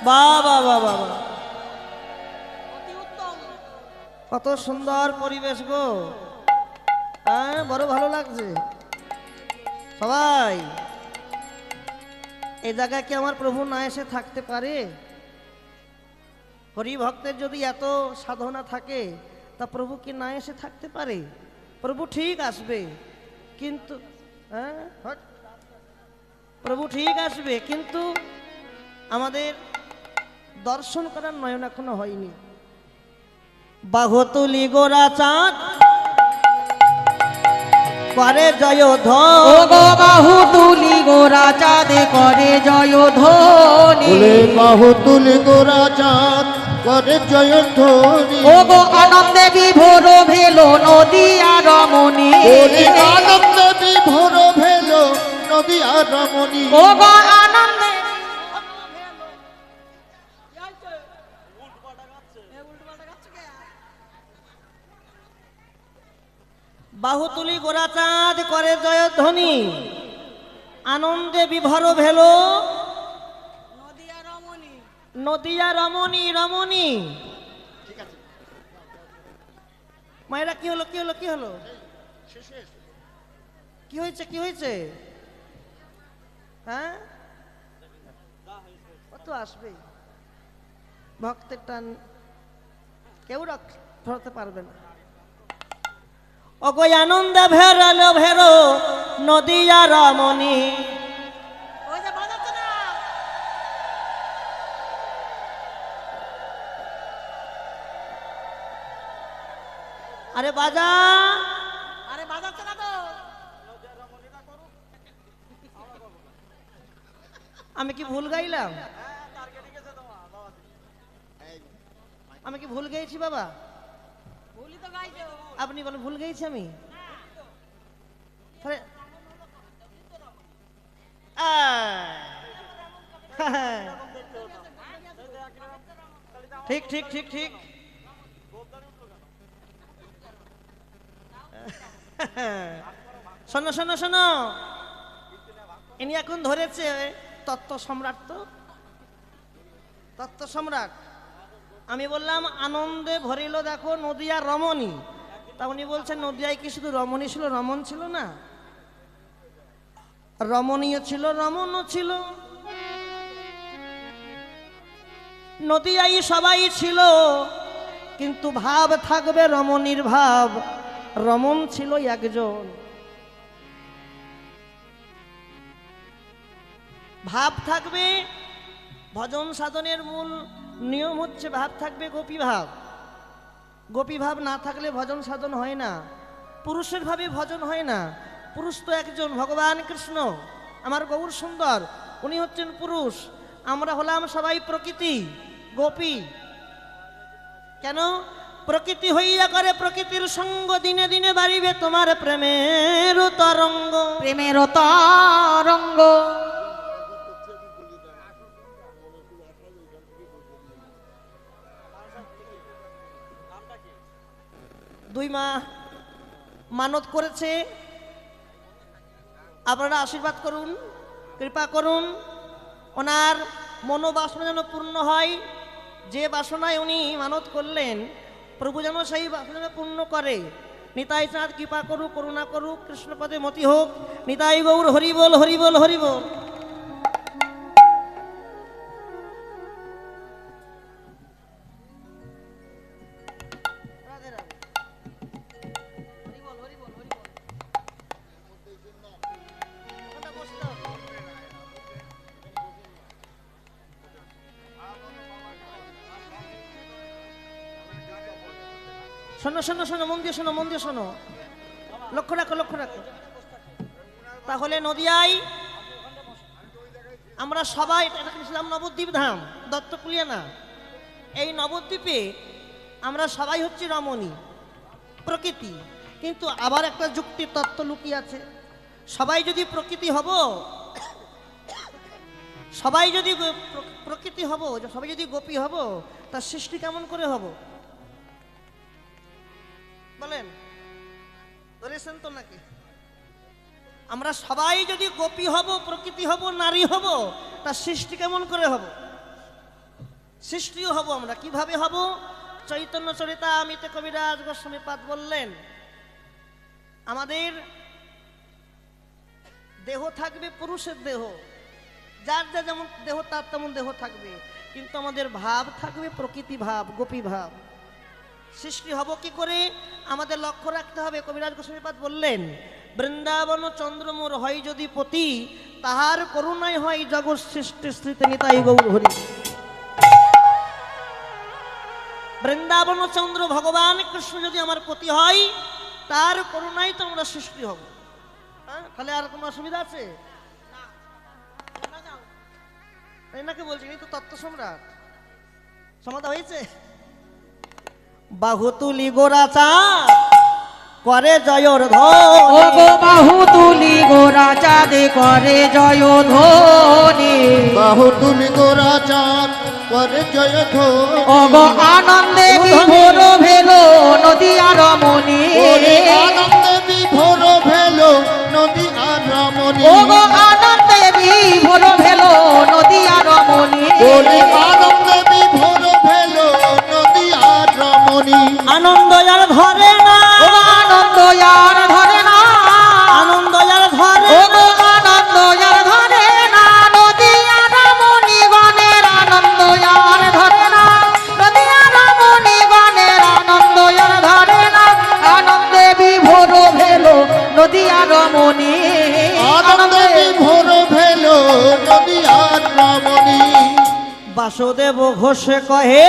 বাবা বাবা বাবা, কত সুন্দর পরিবেশ গো, হ্যাঁ বড় ভালো লাগছে। সবাই এই জায়গায় কি আমার প্রভু না এসে থাকতে পারে? হরি ভক্তের যদি এত সাধনা থাকে তা প্রভু কি না এসে থাকতে পারে? প্রভু ঠিক আসবে, কিন্তু হ্যাঁ হট। প্রভু ঠিক আসবে, কিন্তু আমাদের দর্শন করার নয়ন এখনো হয়নি। বাহু তুলি গোরা চাঁদ করে জয় ও ধ্বনি। গো বাহু তুলি গোরা চাঁদে করে জয় ধ্বনি বলে বাহু তুলি গোরা চাঁদ করে জয় ধ্বনি। ও গো আনন্দে বিভোর ভেলো নদী আর রমণী বলে আনন্দ বিভোর ভেলো নদী আর রমণী। ও গো আনন্দে বাহু তুলি গোরা চাঁদ করে জয় ধ্বনি, আনন্দে বিভর ভেলো নদিয়া রমণী রমণী। মায়েরা কি হলো কি হলো কি হলো, কি হয়েছে কি হয়েছে? হ্যাঁ কত আসবে ভক্তের টান, কেউ ধরতে পারবে না। অগো আনন্দে ভেরলো ভেরো নদিয়া রমণী। আরে বাজা, আরে বাজাচ্ছে না তো আমি কি ভুল গাইলাম? আমি কি ভুল গেয়েছি বাবা? ভুলি তো গাইছো আপনি বলেন ভুল গেয়েছি আমি? তাহলে ঠিক ঠিক ঠিক ঠিক। শোনো শোনো শোনো, ইনি এখন ধরেছে তত্ত্ব সম্রাট। তো তত্ত্ব সম্রাট আমি বললাম আনন্দে ভরিল দেখো নদিয়া রমণী, তা উনি বলছেন নদিয়ায় কি শুধু রমণী ছিল, রমণ ছিল না, রমণীয় ছিল রমণও ছিল। নদিয়ায় সবাই ছিল, কিন্তু ভাব থাকবে রমণীর ভাব, রমণ ছিল একজন। ভাব থাকবে, ভজন সাধনের মূল নিয়ম হচ্ছে ভাব থাকবে গোপী ভাব। গোপী ভাব না থাকলে ভজন সাধন হয় না, পুরুষের ভাবে ভজন হয় না। পুরুষ তো একজন, ভগবান কৃষ্ণ আমার গৌর সুন্দর, উনি হচ্ছেন পুরুষ, আমরা হলাম সবাই প্রকৃতি গোপী। কেন? প্রকৃতি হইয়া করে প্রকৃতির সঙ্গ, দিনে দিনে বাড়িবে তোমার প্রেমের তরঙ্গ। প্রেমের তরঙ্গ দুই মা মানত করেছে, আপনারা আশীর্বাদ করুন, কৃপা করুন, ওনার মনোবাসনা যেন পূর্ণ হয়। যে বাসনায় উনি মানত করলেন প্রভু যেন সেই বাসনা পূর্ণ করে। নিতাই চাঁদ কৃপা করুক, করুণা করুক, কৃষ্ণপদে মতি হোক। নিতাই গৌর হরি বল, হরি বল, হরি বল। শোনো শোনো শোনো, মন দিয়ে শোনো, মন দিয়ে শোনো, লক্ষ্য রাখো, লক্ষ্য রাখো। তাহলে নদিয়ায় আমরা সবাই, এটা ইসলাম নবদ্বীপ ধাম, দত্তকুলিয়া না, এই নবদ্বীপে আমরা সবাই হচ্ছে রমণী, প্রকৃতি। কিন্তু আবার একটা যুক্তির তত্ত্ব লুকিয়ে আছে। সবাই যদি প্রকৃতি হব, সবাই যদি প্রকৃতি হব, সবাই যদি গোপী হব, তার সৃষ্টি কেমন করে হব বলেন? ধরেছেন তো নাকি? আমরা সবাই যদি গোপী হব, প্রকৃতি হব, নারী হব, তার সৃষ্টি কেমন করে হব? সৃষ্টিও হব আমরা কিভাবে হব? চৈতন্য চরিতামৃতে কবিরাজ গোস্বামী পাদ বললেন, আমাদের দেহ থাকবে পুরুষের দেহ, যার যা যেমন দেহ তার তেমন দেহ থাকবে, কিন্তু আমাদের ভাব থাকবে প্রকৃতি ভাব, গোপী ভাব। সৃষ্টি হব কি করে? আমাদের লক্ষ্য রাখতে হবে। কবিরাজ গোস্বামীপাদ বললেন, বৃন্দাবন চন্দ্রমোর হয় যদি পতি, তাহার করুণায় হয় জগৎ সৃষ্টি স্থিতি নিতাই গৌর হরি। বৃন্দাবন চন্দ্র ভগবান কৃষ্ণ যদি আমার পতি হয়, তার করুণায় তো আমরা সৃষ্টি হব। তাহলে আর কোনো অসুবিধা আছে? তাই নাকি বলছি, এই তো তত্ত্ব সম্রাট। সমাধা হয়েছে? বাহু তুলি গোরাচা করে জয়র ধ্বনি, ও গো বাহু তুলি গোরা চাঁদে করে জয় ধ্বনি। বাহু তুলি গোরা চাঁদ করে জয় ধ্বনি। ও গো আনন্দে বিভোর ভেলো নদিয়া রমণী। ওরে আনন্দে বিভোর ভেলো নদী আর রমণী। ও গো আনন্দে বিভোর ভেলো নদিয়া রমণী। ওরে আনন্দে বিভোর ভেলো নদী আর রমণী। আনন্দ আর ধরে না, ও গো আনন্দ আর ধরে না, আনন্দ আর ধরে ও গো আনন্দ আর ধরে না, নদিয়া রমণী গণের আনন্দ আর ধরে না, নদিয়া রমণী গণের আনন্দ আর ধরে না। আনন্দে বিভোর ভেলো নদিয়া রমণী। আনন্দে বিভোর ভেলো নদী আর রমণী। বাসুদেব ঘোষে কহে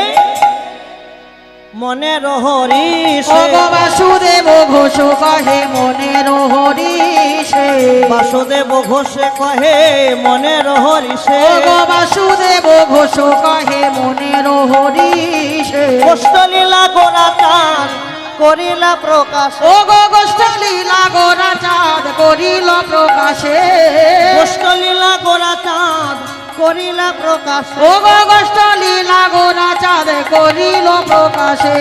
মনের হরিষে, ও গো বাসুদেব ঘোষ কহে মনের হরিষে। বাসুদেব ঘোষে কহে মনের হরিষে, ও গো বাসুদেব ঘোষ কহে মনের হরিষে। কষ্টলীলা গোরা চাঁদ করিলা প্রকাশ, ও গো গোষ্ঠলীলা গোরা চাঁদ করিল প্রকাশে। কষ্টলীলা গোরা চাঁদ করিলা প্রকাশ। ও গো গোষ্ঠলীলা গোরা চাঁদ করিল প্রকাশে।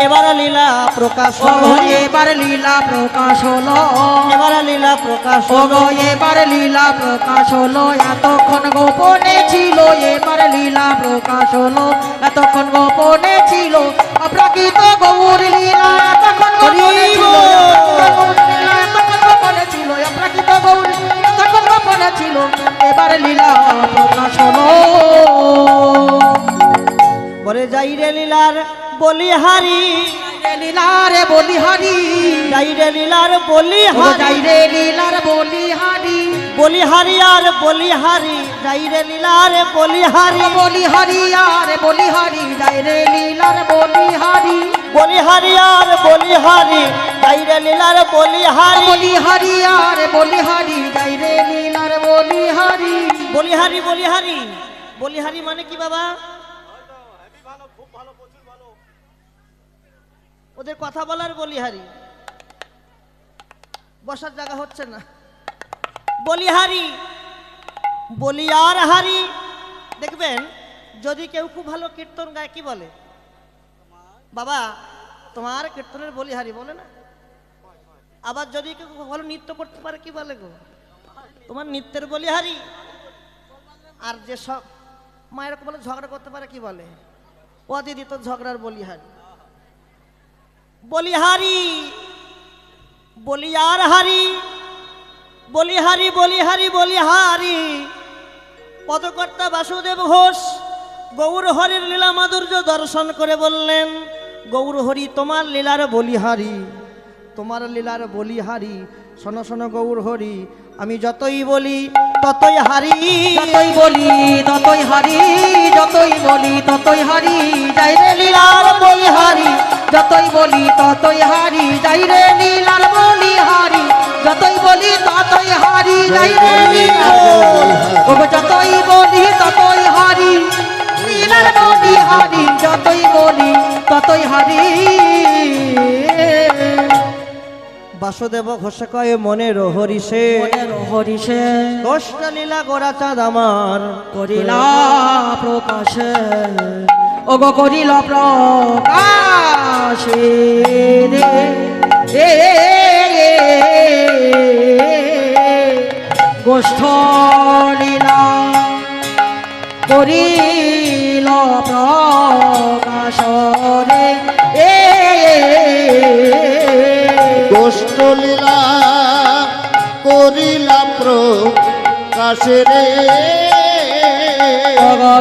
এবার লীলা প্রকাশ ও হলো, গো এবার লীলা প্রকাশ হলো, এবার লীলা প্রকাশ ও হলো। গো এবার লীলা প্রকাশ হলো। এতক্ষণ গোপনে ছিল, এবার লীলা প্রকাশ হলো। এতক্ষণ গোপনে ছিল অপ্রাকৃত গৌর লীলা। এতক্ষণ গোপনে ছিল, এতক্ষণ গোপনে ছিল অপ্রাকৃত গৌর, এতক্ষণ গোপনে ছিল, এবার লীলা প্রকাশ হলো। বলে যাই রে লীলার বলিহারি, লীলারে বলিহারি, যাই রে লীলার ও বলিহারি, যাই রে লীলার বলিহারি। বলিহারি আর বলিহারি, যাই রে লীলার বলিহারি, বলিহারি আর বলিহারি, যাই রে লীলার বলিহারি। বলিহারি আর বলিহারি, যাই রে লীলার বলিহারি, বলিহারি আর বলিহারি, যাই রে লীলার বলিহারি। বলিহারি বলিহারি বলিহারি মানে কি বাবা? ওদের কথা বলার বলিহারি, বসার জায়গা হচ্ছে না। বলিহারি, বলিয়ার হারি। দেখবেন যদি কেউ খুব ভালো কীর্তন গায় কি বলে? বাবা তোমার কীর্তনের বলিহারি বলে না। আবার যদি কেউ খুব ভালো নৃত্য করতে পারে কি বলে গো? তোমার নৃত্যের বলিহারি। আর যে সব মায়ের বলে ঝগড়া করতে পারে কি বলে? ও দিদি তোর ঝগড়ার বলিহারি। বলিহারি বলিয়ার হারি বলিহারি বলিহারি বলিহারি পদকর্তা বাসুদেব ঘোষ গৌর হরির লীলা মাধুর্য দর্শন করে বললেন, গৌর হরি তোমার লীলার বলিহারি, তোমার লীলার বলিহারি। শোনো শোনো গৌর হরি, আমি যতই বলি ততই হারি, যতই বলি ততই হারি, যতই বলি ততই হারি, যাই রে লীলার বলিহারি, যতই বলি ততই হারি, যাই রে লীলার বলিহারি, যতই বলি ততই হারি, যাই রে লীলার বলিহারি, যতই বলি ততই হারি, লীলার বলিহারি, যতই বলি ততই হারি। বাসুদেব ঘোষ কয়ে মনের হরিষে, মনের হরিষে দোষটা লীলা গোরা চাঁদ আমার করিলা প্রকাশে, ওগো করিল প্রকাশে রে গোষ্ঠ লীলা করিল প্রকাশ রে গোষ্ঠ লীলা করিলা প্রকাশে রে,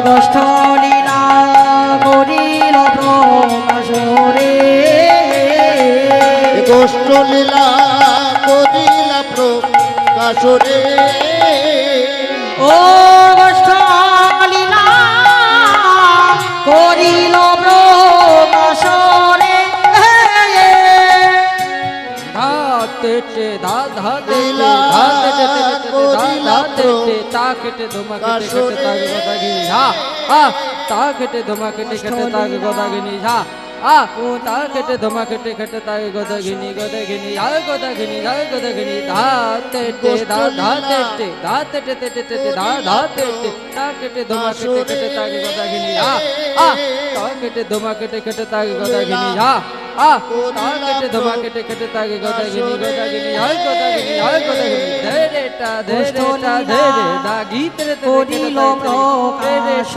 গোষ্ঠ লীলা করিল প্রকাশ রে, গোষ্ঠ লীলা করিলা প্রকাশ রে, ও গোষ্ঠ লীলা করিল প্রকাশ রে, লীলা করিলা তাকেটে ধুমাকেটে কেটে তাকে গদাগিনি হা তাকেটে ধুমাকেটে কেটে তাকে গদাগিনি হা তাকেটে ধুমাকেটে কেটে তাকে গদাগিনি গদাগিনি হা গদাগিনি হা গদাগিনি ধাতেটে ধাতেটে ধাতেটে তেটে ধাতেটে তাকেটে ধুমাকেটে কেটে তাকে গদাগিনি হা তাকেটে ধুমাকেটে কেটে তাকে গদাগিনি হা তাকেটে ধুমাকেটে কেটে তাকে গদাগিনি গদাগিনি হা গদাগিনি হা গদাগিনি ধেরেটা ধেরেটা ধেরে দাগি তেরে করিল প্রকাশ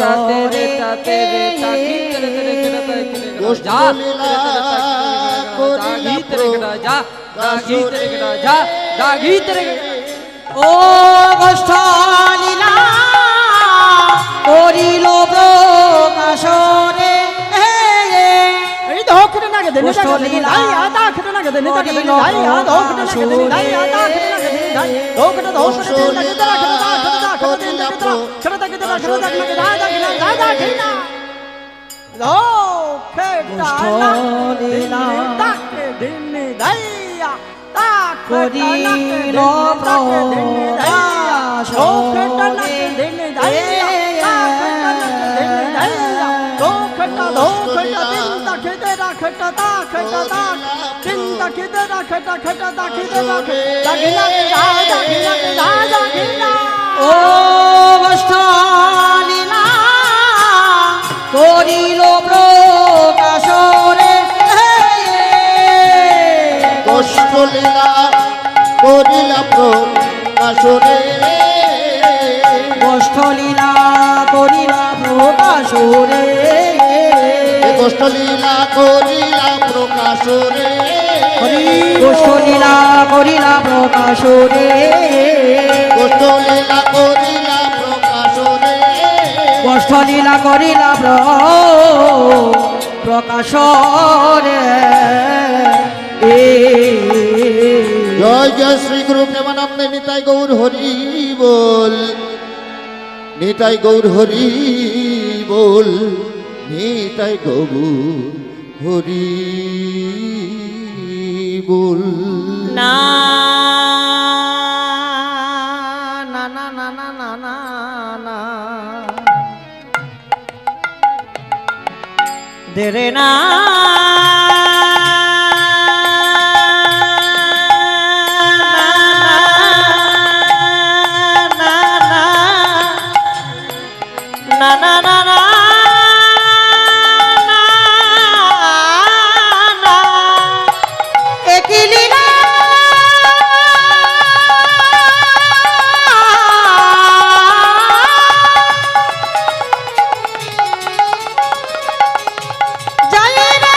রে, গোষ্ঠ লীলা করিলা ও গোষ্ঠ লীলা করিল প্রকাশ রে, গোষ্ঠ লীলা করিল প্রকাশ করিল প্রকাশ ও গোষ্ঠ লীলা করিল প্রকাশ রে, গোষ্ঠ লীলা করিলা প্রকাশ রে, গোষ্ঠ লীলা করিলা প্রকাশ রে, গোষ্ঠ লীলা করিলা প্রকাশ রে, গোষ্ঠ লীলা করিলা প্রকাশ রে, গোষ্ঠ লীলা করিলা প্রকাশ রে, গোষ্ঠ লীলা করিলা প্রকাশ রে। জয় জয় শ্রী গুরু প্রেমানন্দে নিতাই গৌর হরি বল, নিতাই গৌর হরি বল, নিতাই গৌর হরি বল। না না না না না না না না দেরে না na na na na জয় রে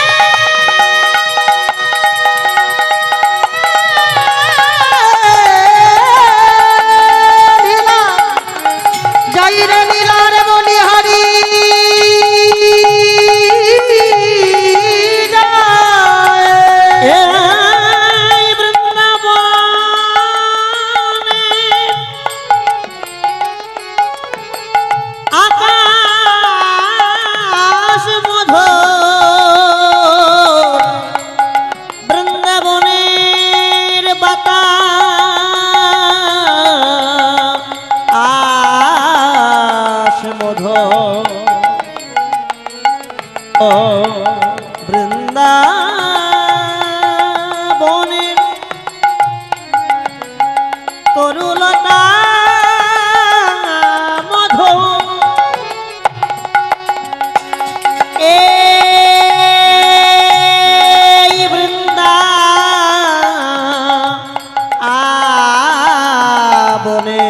বনে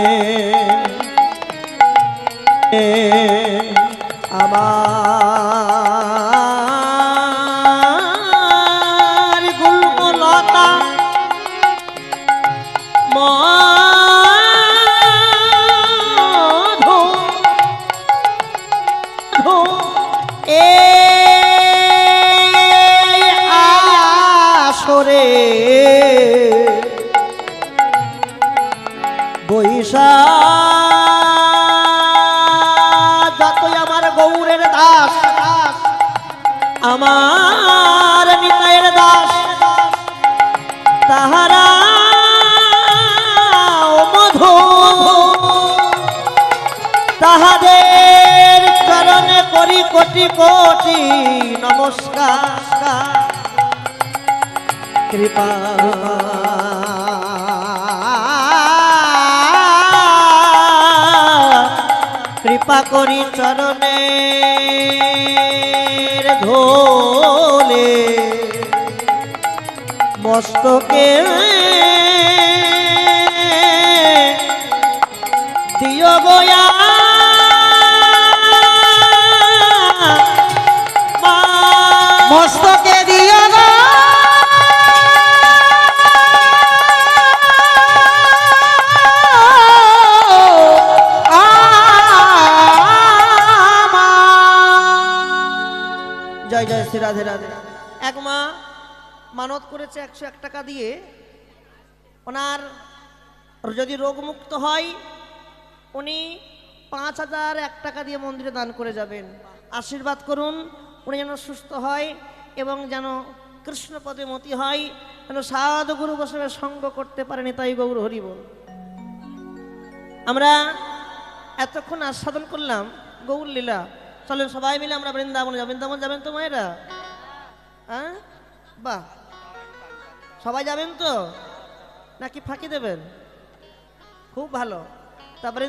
আমার গুলমলতা মধু আসরে বৈশা যতই আমার গৌরের দাস আমার নিতাইয়ের দাস তাহারা মধু তাহাদের চরণে করি কোটি কোটি নমস্কার কৃপা কৃপা করি চরণে ধোলে মস্তকে দিও গয়া মস্তকে দিও গো জয় জয় শ্রী রাধে রাধে। এক মা মানত করেছে 101 টাকা দিয়ে ওনার যদি রোগমুক্ত হয় উনি 5001 টাকা দিয়ে মন্দিরে দান করে যাবেন। আশীর্বাদ করুন উনি যেন সুস্থ হয় এবং যেন কৃষ্ণপদে মতি হয়, যেন সাধু গুরু বসে সঙ্গ করতে পারেনি। তাই গৌর হরি বল। আমরা এতক্ষণ আস্বাদন করলাম গৌর লীলা। চলেন সবাই মিলে আমরা বৃন্দাবনে যাবেন। বৃন্দাবন যাবেন তো মায়েরা? হ্যাঁ, বাহ, সবাই যাবেন তো নাকি ফাঁকি দেবেন? খুব ভালো। তারপরে